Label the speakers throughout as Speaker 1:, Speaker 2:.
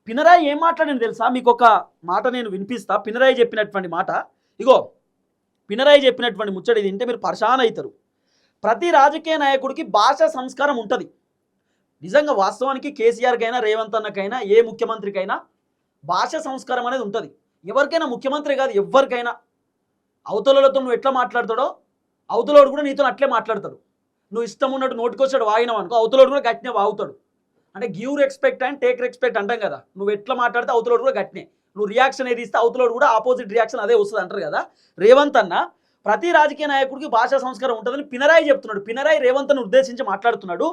Speaker 1: పినరాయి ఏం మాట్లాడింది తెలుసా? మీకు ఒక మాట నేను వినిపిస్తా. పినరాయి చెప్పినటువంటి మాట ఇగో. పినరాయి చెప్పినటువంటి ముచ్చడి ఇది వింటే మీరు పరేషాన్ అవుతారు. ప్రతి రాజకీయ నాయకుడికి భాష సంస్కారం ఉంటుంది. నిజంగా వాస్తవానికి కేసీఆర్కైనా రేవంత్ అన్నకైనా ఏ ముఖ్యమంత్రికైనా భాష సంస్కారం అనేది ఉంటుంది. ఎవరికైనా ముఖ్యమంత్రి కాదు, ఎవరికైనా అవతలతో నువ్వు ఎట్లా మాట్లాడతాడో అవతలోడు కూడా నీతో అట్లే మాట్లాడతాడు. నువ్వు ఇష్టం ఉన్నట్టు నోటికొచ్చాడు వాగినావు అనుకో, అవతలోడు కూడా గట్టినే వాగుతాడు. అంటే give respect and take respect అంటాం కదా. నువ్వు ఎట్లా మాట్లాడితే అవతలోడు కూడా గట్టినే, నువ్వు రియాక్షన్ ఏది ఇస్తే అవతలోడు కూడా ఆపోజిట్ రియాక్షన్ అదే వస్తుంది అంటారు కదా. రేవంత్ అన్న ప్రతి రాజకీయ నాయకుడికి భాషా సంస్కారం ఉంటుందని పినరాయి చెప్తున్నాడు. పినరాయి రేవంత్ను ఉద్దేశించి మాట్లాడుతున్నాడు.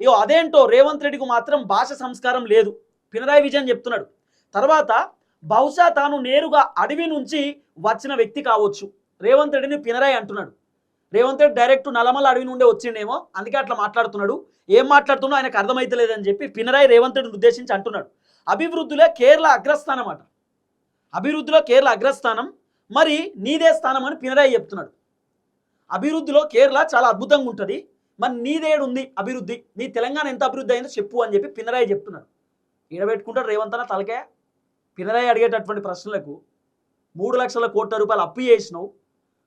Speaker 1: ఇగో అదేంటో రేవంత్ రెడ్డికి మాత్రం భాష సంస్కారం లేదు, పినరాయి విజయన్ చెప్తున్నాడు. తర్వాత బహుశా తాను నేరుగా అడవి నుంచి వచ్చిన వ్యక్తి కావచ్చు రేవంత్ రెడ్డిని పినరాయి అంటున్నాడు. రేవంత్ రెడ్డి డైరెక్ట్ నల్లమల్ల అడవి నుండే వచ్చిండేమో, అందుకే అట్లా మాట్లాడుతున్నాడు. ఏం మాట్లాడుతున్నా ఆయనకు అర్థమైతలేదని చెప్పి పినరాయి రేవంత్ రెడ్డిని ఉద్దేశించి అంటున్నాడు. అభివృద్ధిలో కేరళ అగ్రస్థానం అట. అభివృద్ధిలో కేరళ అగ్రస్థానం, మరి నీదే స్థానం అని పినరాయి చెప్తున్నాడు. అభివృద్ధిలో కేరళ చాలా అద్భుతంగా ఉంటుంది, మరి నీదేడుంది అభివృద్ధి, నీ తెలంగాణ ఎంత అభివృద్ధి అయిందో చెప్పు అని చెప్పి పినరాయి చెప్తున్నాడు. ఈడబెట్టుకుంటాడు రేవంత్ అన్న తలకే. పినరాయి అడిగేటటువంటి ప్రశ్నలకు 3 లక్షల కోట్ల రూపాయలు అప్పు చేసినావు,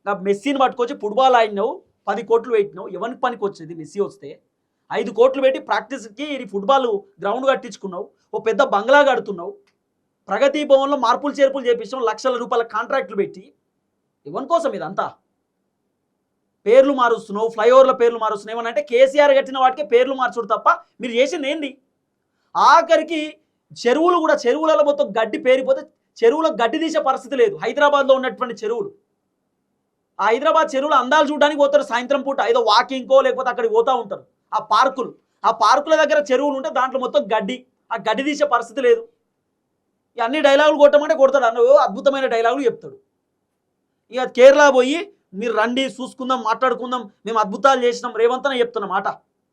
Speaker 1: నా మెస్సీని పట్టుకొచ్చి ఫుట్బాల్ ఆడినావు, 10 కోట్లు పెట్టినావు, ఎవరికి పనికి వచ్చేది? మెస్సీ వస్తే 5 కోట్లు పెట్టి ప్రాక్టీస్కి ఫుట్బాల్ గ్రౌండ్ కట్టించుకున్నావు, ఓ పెద్ద బంగ్లా కడుతున్నావు, ప్రగతి భవన్లో మార్పులు చేర్పులు చేపించావు, లక్షల రూపాయల కాంట్రాక్టులు పెట్టి. ఎవరి కోసం ఇదంతా? పేర్లు మారుస్తున్నావు, ఫ్లైఓవర్ల పేర్లు మారుస్తున్నావు. ఏమనంటే కేసీఆర్ కట్టిన వాటికే పేర్లు మార్చుడు తప్ప మీరు చేసింది ఏంది? ఆఖరికి చెరువులు కూడా, చెరువులలో మొత్తం గడ్డి పేరిపోతే చెరువులో గడ్డి తీసే పరిస్థితి లేదు. హైదరాబాద్లో ఉన్నటువంటి చెరువులు, ఆ హైదరాబాద్ చెరువులు అందాలు చూడడానికి పోతారు సాయంత్రం పూట, ఏదో వాకింగ్కో లేకపోతే అక్కడికి పోతూ ఉంటారు. ఆ పార్కుల దగ్గర చెరువులు ఉంటే దాంట్లో మొత్తం గడ్డి, ఆ గడ్డి తీసే పరిస్థితి లేదు. అన్ని డైలాగులు కొట్టమంటే కొడతాడు, అన్న అద్భుతమైన డైలాగులు చెప్తాడు. ఇక కేరళ పోయి మీరు రండి చూసుకుందాం, మాట్లాడుకుందాం, మేము అద్భుతాలు చేసినాం రేవంత్ అని చెప్తున్న మాట.